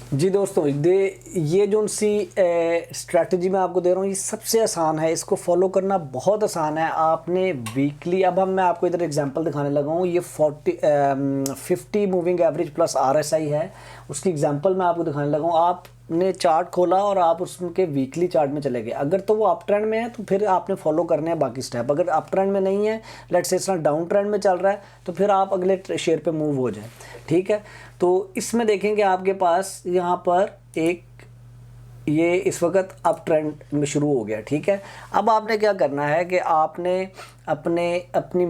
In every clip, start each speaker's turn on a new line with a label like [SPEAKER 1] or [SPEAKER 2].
[SPEAKER 1] जी दोस्तों, ये जो सी स्ट्रैटेजी मैं आपको दे रहा हूँ, ये सबसे आसान है। इसको फॉलो करना बहुत आसान है। आपने वीकली, अब मैं आपको इधर एग्जांपल दिखाने लगा हूँ। ये 50 मूविंग एवरेज प्लस RSI है, उसकी एग्जांपल मैं आपको दिखाने लगा हूँ। आपने चार्ट खोला और आप उसके वीकली चार्ट में चले गए। अगर तो वो अप ट्रेंड में है तो फिर आपने फॉलो करने हैं बाकी स्टेप। अगर अप ट्रेंड में नहीं है, लेट्स से इस तरह डाउन ट्रेंड में चल रहा है, तो फिर आप अगले शेयर पे मूव हो जाए। ठीक है, तो इसमें देखेंगे आपके पास यहाँ पर एक, ये इस वक्त अप ट्रेंड में शुरू हो गया। ठीक है, अब आपने क्या करना है कि आपने आपकी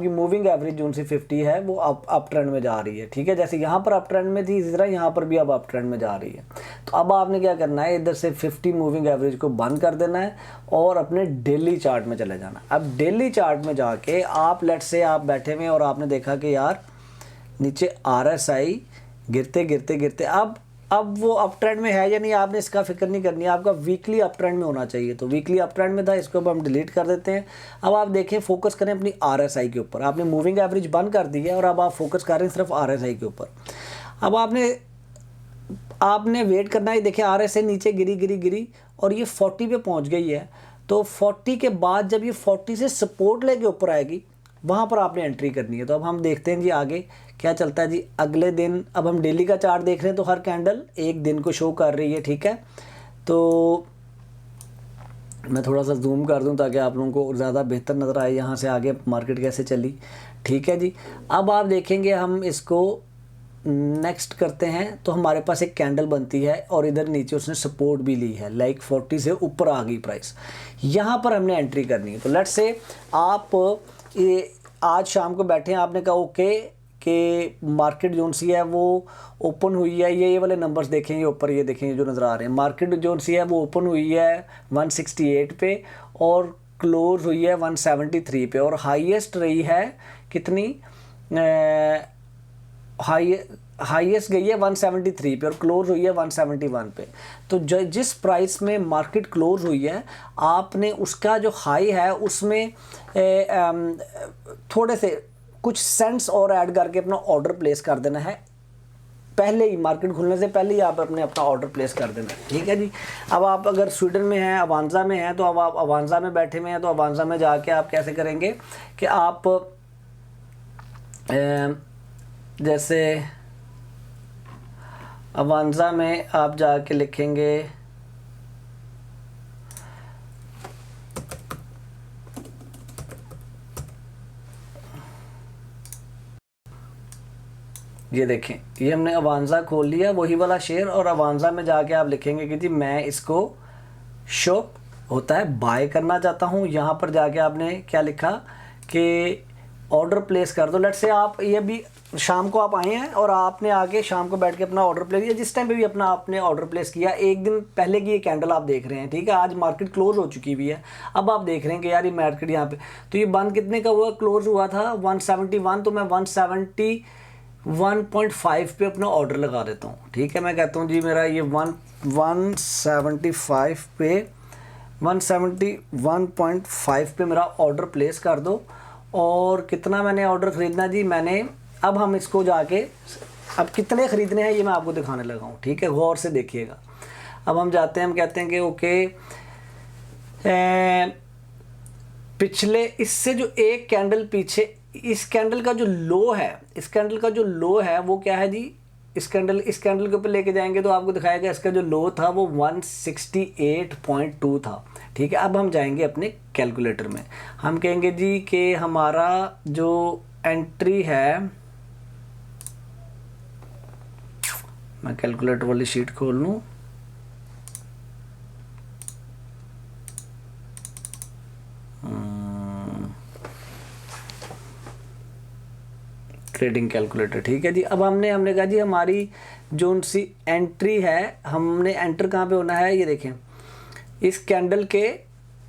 [SPEAKER 1] मूविंग एवरेज जो सी 50 है वो अप ट्रेंड में जा रही है। ठीक है, जैसे यहाँ पर अप ट्रेंड में थी, इसी तरह यहाँ पर भी अब अप ट्रेंड में जा रही है। तो अब आपने क्या करना है, इधर से 50 मूविंग एवरेज को बंद कर देना है और अपने डेली चार्ट में चले जाना। अब डेली चार्ट में जाके आप, लेट्स से आप बैठे हुए और आपने देखा कि यार नीचे RSI गिरते गिरते गिरते अब वो अप ट्रेंड में है या नहीं, आपने इसका फिक्र नहीं करनी है। आपका वीकली अप ट्रेंड में होना चाहिए। तो वीकली अप ट्रेंड में था, इसको अब हम डिलीट कर देते हैं। अब आप देखें, फोकस करें अपनी RSI के ऊपर। आपने मूविंग एवरेज बंद कर दी है और अब आप फोकस कर रहे हैं सिर्फ RSI के ऊपर। अब आपने वेट करना है। देखिए RSI नीचे गिरी गिरी गिरी और ये 40 पे पहुंच गई है। तो 40 के बाद जब ये 40 से सपोर्ट लेके ऊपर आएगी, वहाँ पर आपने एंट्री करनी है। तो अब हम देखते हैं जी आगे क्या चलता है जी अगले दिन। अब हम डेली का चार्ट देख रहे हैं, तो हर कैंडल एक दिन को शो कर रही है। ठीक है, तो मैं थोड़ा सा जूम कर दूं ताकि आप लोगों को ज़्यादा बेहतर नज़र आए यहाँ से आगे मार्केट कैसे चली। ठीक है जी, अब आप देखेंगे हम इसको नेक्स्ट करते हैं, तो हमारे पास एक कैंडल बनती है और इधर नीचे उसने सपोर्ट भी ली है, लाइक 40 से ऊपर आ गई प्राइस। यहाँ पर हमने एंट्री करनी है। तो लेट्स से आप ये आज शाम को बैठे हैं, आपने कहा ओके कि मार्केट जोन सी है वो ओपन हुई है। ये वाले नंबर्स देखें, ये ऊपर ये देखें जो नज़र आ रहे हैं। मार्केट जोन सी है वो ओपन हुई है 168 पे और क्लोज हुई है 173 पे और हाईएस्ट रही है कितनी, हाईएस्ट गई है 173 पे और क्लोज हुई है 171 पे। तो जिस प्राइस में मार्केट क्लोज हुई है, आपने उसका जो हाई है उसमें थोड़े से कुछ सेंट्स और ऐड करके अपना ऑर्डर प्लेस कर देना है। पहले ही मार्केट खुलने से पहले ही आप अपना ऑर्डर प्लेस कर देना है। ठीक है जी, अब आप अगर स्वीडन में हैं, अवांजा में हैं, तो अब आप अवांजा में बैठे हुए हैं, तो अवांजा में जाके आप कैसे करेंगे कि आप जैसे अवांजा में आप जाके लिखेंगे ये देखें, ये हमने अवांजा खोल लिया, वही वाला शेयर। और अवांजा में जाके आप लिखेंगे कि जी मैं इसको शॉप होता है बाय करना चाहता हूँ। यहाँ पर जाके आपने क्या लिखा कि ऑर्डर प्लेस कर दो। लेट्स से आप ये भी शाम को आप आए हैं और आपने आके शाम को बैठ के अपना ऑर्डर प्लेस किया। जिस टाइम पे भी आपने ऑर्डर प्लेस किया, एक दिन पहले की ये कैंडल आप देख रहे हैं। ठीक है, आज मार्केट क्लोज हो चुकी हुई है। अब आप देख रहे हैं कि यार ये मार्केट यहाँ पे, तो ये बंद कितने का हुआ, क्लोज हुआ था 171। तो मैं 171.5 पे अपना ऑर्डर लगा देता हूँ। ठीक है, मैं कहता हूँ जी मेरा ये 175 पे 171.5 पे मेरा ऑर्डर प्लेस कर दो। और कितना मैंने ऑर्डर ख़रीदना जी, मैंने, अब हम इसको जाके अब कितने ख़रीदने हैं ये मैं आपको दिखाने लगा हूँ। ठीक है, गौर से देखिएगा। अब हम जाते हैं, हम कहते हैं कि ओके, पिछले इससे जो एक कैंडल पीछे, इस कैंडल का जो लो है, इस कैंडल का जो लो है वो क्या है जी, इस कैंडल के ऊपर लेके जाएंगे तो आपको दिखाएगा इसका जो लो था वो 168.2 था। ठीक है, अब हम जाएंगे अपने कैलकुलेटर में, हम कहेंगे जी कि हमारा जो एंट्री है, मैं कैलकुलेटर वाली शीट खोल लूँ, ट्रेडिंग कैलकुलेटर। ठीक है जी, अब हमने कहा जी हमारी जो सी एंट्री है, हमने एंटर कहाँ पे होना है, ये देखें इस कैंडल के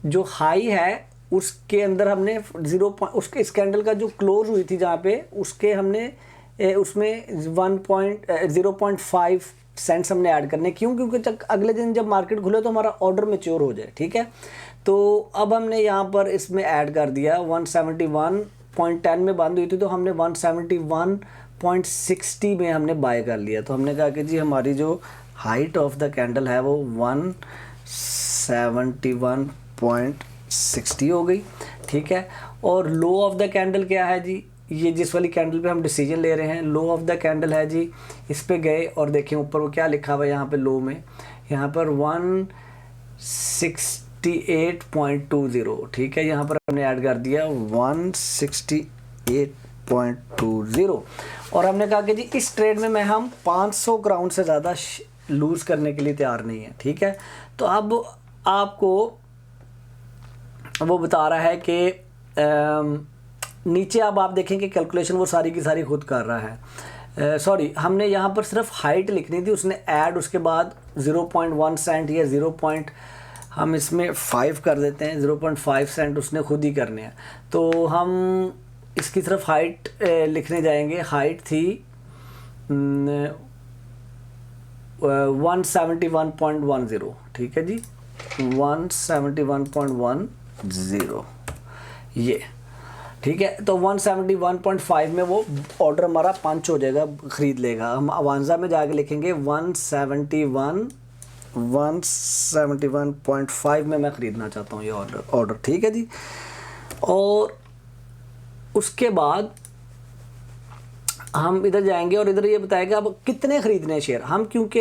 [SPEAKER 1] जो हाई है उसके अंदर हमने उसके इस कैंडल का जो क्लोज हुई थी जहाँ पे, उसके हमने उसमें 0.5 सेंट्स हमने ऐड करने। क्यों? क्योंकि अगले दिन जब मार्केट खुले तो हमारा ऑर्डर मैच्योर हो जाए। ठीक है, तो अब हमने यहाँ पर इसमें ऐड कर दिया 171.10 में बंद हुई थी, तो हमने 160 में हमने बाय कर लिया। तो हमने कहा कि जी हमारी जो हाइट ऑफ द कैंडल है वो 171.60 हो गई, ठीक है। और लो ऑफ द कैंडल क्या है जी, ये जिस वाली कैंडल पे हम डिसीजन ले रहे हैं, लो ऑफ द कैंडल है जी, इस पे गए और देखें ऊपर वो क्या लिखा हुआ है यहाँ पे लो में, यहाँ पर 168.20, ठीक है। यहाँ पर हमने ऐड कर दिया 168.20 और हमने कहा कि जी इस ट्रेड में हम 500 ग्राउंड से ज़्यादा लूज़ करने के लिए तैयार नहीं है, ठीक है। तो अब आपको वो बता रहा है कि नीचे अब आप देखें कि कैलकुलेशन वो सारी की सारी खुद कर रहा है। सॉरी, हमने यहाँ पर सिर्फ हाइट लिखनी थी, उसने ऐड उसके बाद 0.1 सेंट या 0. हम इसमें 5 कर देते हैं, 0.5 सेंट उसने खुद ही करने हैं। तो हम इसकी सिर्फ हाइट लिखने जाएंगे। हाइट थी 171.10, ठीक है जी, 171.10 ये, ठीक है। तो 171.5 में वो ऑर्डर हमारा पंच हो जाएगा, ख़रीद लेगा। हम अवांजा में जाके लिखेंगे 171.5 में मैं ख़रीदना चाहता हूँ ये ऑर्डर, ठीक है जी। और उसके बाद हम इधर जाएंगे और इधर ये बताएगा अब कितने ख़रीदने हैं शेयर। हम क्योंकि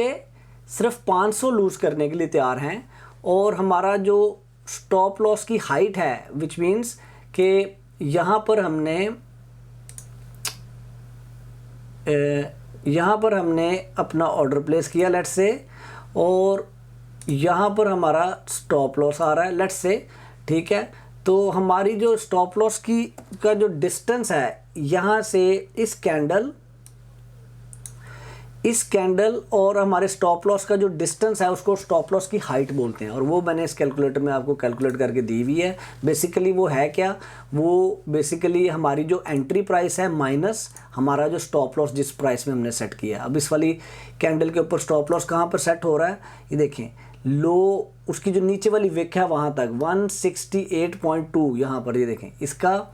[SPEAKER 1] सिर्फ 500 लूज़ करने के लिए तैयार हैं और हमारा जो स्टॉप लॉस की हाइट है, विच मीन्स कि यहाँ पर हमने अपना ऑर्डर प्लेस किया लेट्स से, और यहाँ पर हमारा स्टॉप लॉस आ रहा है लेट्स से, ठीक है। तो हमारी जो स्टॉप लॉस का जो डिस्टेंस है यहाँ से इस कैंडल और हमारे स्टॉप लॉस का जो डिस्टेंस है उसको स्टॉप लॉस की हाइट बोलते हैं। और वो मैंने इस कैलकुलेटर में आपको कैलकुलेट करके दी हुई है। बेसिकली वो है क्या, वो बेसिकली हमारी जो एंट्री प्राइस है माइनस हमारा जो स्टॉप लॉस जिस प्राइस में हमने सेट किया। अब इस वाली कैंडल के ऊपर स्टॉप लॉस कहाँ पर सेट हो रहा है, ये देखें, लो उसकी जो नीचे वाली विक है वहाँ तक 168.2 यहाँ पर, ये देखें इसका,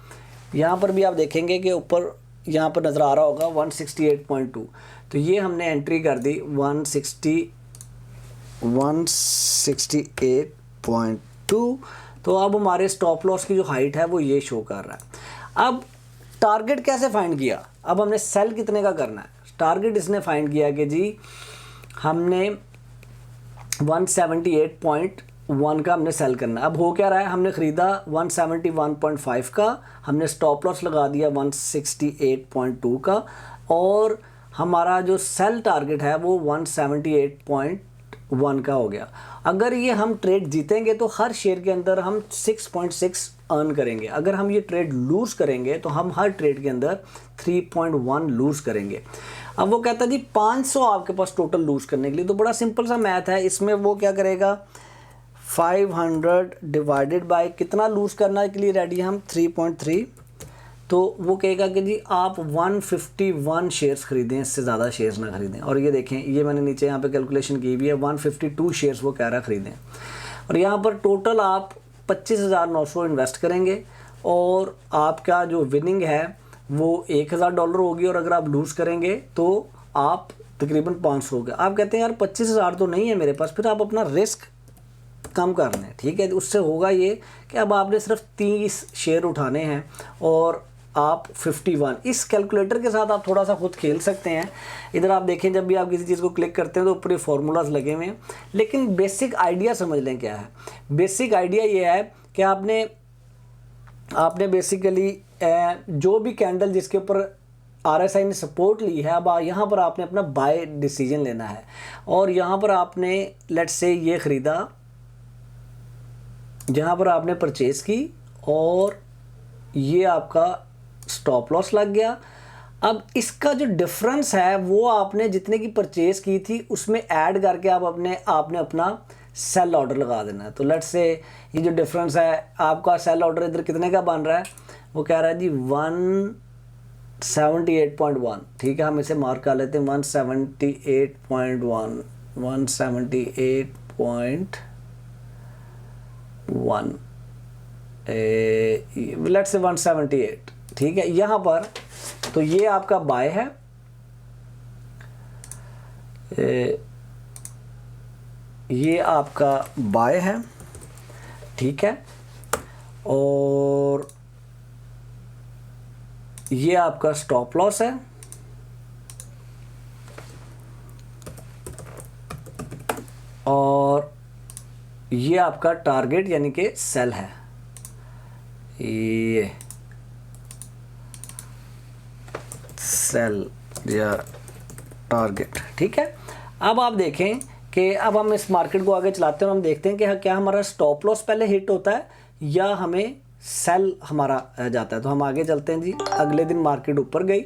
[SPEAKER 1] यहाँ पर भी आप देखेंगे कि ऊपर यहाँ पर नज़र आ रहा होगा 168.2। तो ये हमने एंट्री कर दी 168.2। तो अब हमारे स्टॉप लॉस की जो हाइट है वो ये शो कर रहा है। अब टारगेट कैसे फाइंड किया, अब हमने सेल कितने का करना है। टारगेट इसने फाइंड किया कि जी हमने 178.1 का हमने सेल करना है। अब हो क्या रहा है, हमने ख़रीदा 171.5 का, हमने स्टॉप लॉस लगा दिया 168.2 का, और हमारा जो सेल टारगेट है वो 178.1 का हो गया। अगर ये हम ट्रेड जीतेंगे तो हर शेयर के अंदर हम 6.6 अर्न करेंगे। अगर हम ये ट्रेड लूज़ करेंगे तो हम हर ट्रेड के अंदर 3.1 लूज़ करेंगे। अब वो कहता है जी 500 आपके पास टोटल लूज़ करने के लिए, तो बड़ा सिंपल सा मैथ है। इसमें वो क्या करेगा, 500 डिवाइडेड बाय कितना लूज़ करने के लिए रेडी हम 3.3, तो वो कहेगा कि जी आप 151 शेयर्स ख़रीदें, इससे ज़्यादा शेयर्स ना ख़रीदें। और ये देखें, ये मैंने नीचे यहाँ पे कैलकुलेशन की भी है, 152 शेयर्स वो कह रहा है ख़रीदें। और यहाँ पर टोटल आप 25,900 इन्वेस्ट करेंगे और आपका जो विनिंग है वो $1,000 होगी, और अगर आप लूज़ करेंगे तो आप तकरीबन 500 हो गए। आप कहते हैं यार 25,000 तो नहीं है मेरे पास, फिर आप अपना रिस्क कम कर लें, ठीक है। उससे होगा ये कि अब आपने सिर्फ 30 शेयर उठाने हैं और आप 51, इस कैलकुलेटर के साथ आप थोड़ा सा खुद खेल सकते हैं। इधर आप देखें, जब भी आप किसी चीज़ को क्लिक करते हैं तो ऊपर ये फार्मूलाज लगे हुए हैं, लेकिन बेसिक आइडिया समझ लें क्या है। बेसिक आइडिया ये है कि आपने बेसिकली जो भी कैंडल जिसके ऊपर RSI ने सपोर्ट ली है, अब यहाँ पर आपने अपना बाय डिसीजन लेना है। और यहाँ पर आपने लेट्स से ये ख़रीदा, जहाँ पर आपने परचेज़ की और ये आपका स्टॉप लॉस लग गया। अब इसका जो डिफरेंस है वो आपने जितने की परचेज़ की थी उसमें ऐड करके आपने अपना सेल ऑर्डर लगा देना है। तो लेट्स से ये जो डिफरेंस है, आपका सेल ऑर्डर इधर कितने का बन रहा है, वो कह रहा है जी 178.1, ठीक है। हम इसे मार्क कर लेते हैं 178.1, 178.1 लेट्स से 178, ठीक है। यहाँ पर तो ये आपका बाय है ये आपका बाय है, ठीक है, और ये आपका स्टॉप लॉस है, और ये आपका टारगेट यानी कि सेल है, ये सेल या टारगेट, ठीक है। अब आप देखें कि अब हम इस मार्केट को आगे चलाते हैं और हम देखते हैं कि क्या हमारा स्टॉप लॉस पहले हिट होता है या हमें सेल हमारा जाता है। तो हम आगे चलते हैं जी। अगले दिन मार्केट ऊपर गई,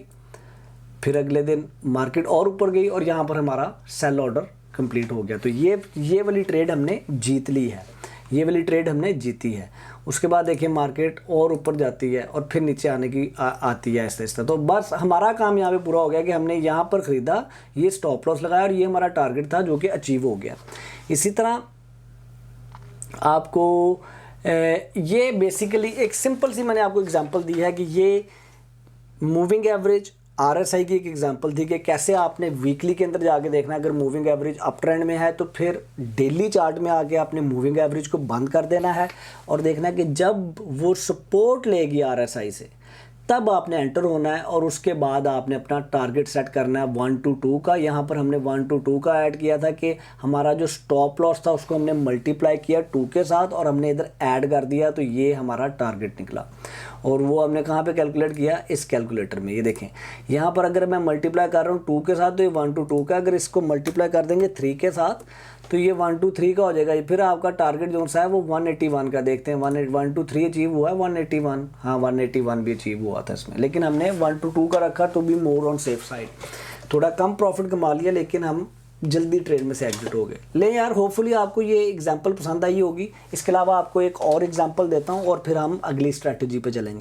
[SPEAKER 1] फिर अगले दिन मार्केट और ऊपर गई और यहाँ पर हमारा सेल ऑर्डर कंप्लीट हो गया। तो ये वाली ट्रेड हमने जीत ली है, ये वाली ट्रेड हमने जीती है। उसके बाद देखिए मार्केट और ऊपर जाती है और फिर नीचे आने की आती है ऐसे ऐसे। तो बस हमारा काम यहाँ पे पूरा हो गया कि हमने यहाँ पर ख़रीदा, ये स्टॉप लॉस लगाया और ये हमारा टारगेट था जो कि अचीव हो गया। इसी तरह आपको ये बेसिकली एक सिंपल सी मैंने आपको एग्जांपल दी है कि ये मूविंग एवरेज RSI की एक एग्जांपल थी कि कैसे आपने वीकली के अंदर जाके देखना है। अगर मूविंग एवरेज अप ट्रेंड में है तो फिर डेली चार्ट में आके आपने मूविंग एवरेज को बंद कर देना है और देखना है कि जब वो सपोर्ट लेगी RSI से तब आपने एंटर होना है और उसके बाद आपने अपना टारगेट सेट करना है 1 to 2 का। यहाँ पर हमने 1 to 2 का ऐड किया था कि हमारा जो स्टॉप लॉस था उसको हमने मल्टीप्लाई किया 2 के साथ और हमने इधर ऐड कर दिया, तो ये हमारा टारगेट निकला। और वो हमने कहाँ पे कैलकुलेट किया, इस कैलकुलेटर में। ये देखें यहाँ पर अगर मैं मल्टीप्लाई कर रहा हूँ 2 के साथ तो ये 1 to 2 का, अगर इसको मल्टीप्लाई कर देंगे 3 के साथ तो ये 1 to 3 का हो जाएगा। फिर आपका टारगेट जो सा है वो 181 का। देखते हैं 1 to 3 अचीव हुआ है 181, हाँ 181 भी अचीव हुआ था इसमें, लेकिन हमने 1 to 2 का रखा तो भी मोर ऑन सेफ साइड। थोड़ा कम प्रॉफिट कमा लिया लेकिन हम जल्दी ट्रेड में से एग्जिट हो गए। ले यार होपफुली आपको ये एग्जांपल पसंद आई होगी। इसके अलावा आपको एक और एग्जांपल देता हूँ और फिर हम अगली स्ट्रैटेजी पे चलेंगे।